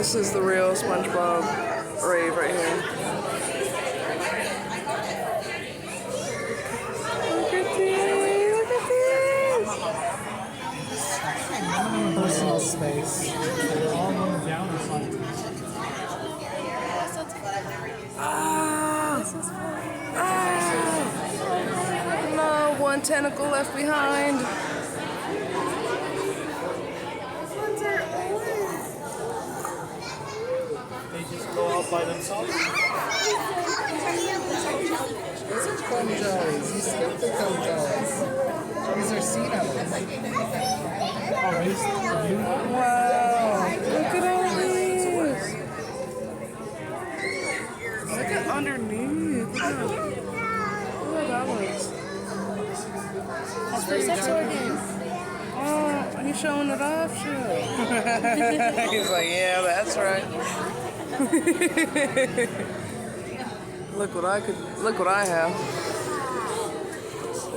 This is the real SpongeBob rave right here. Look at this! Look at this! Personal space. They're all going down or something. No, one tentacle left behind. They just go out by themselves. These are cum jellies. You skipped the cum jellies. These are sea devils. Wow, look at all these. Look at underneath. Look at that one. That's for sex organs. Oh, he's showing it off, shit. He's like, yeah, that's right. Look what I have.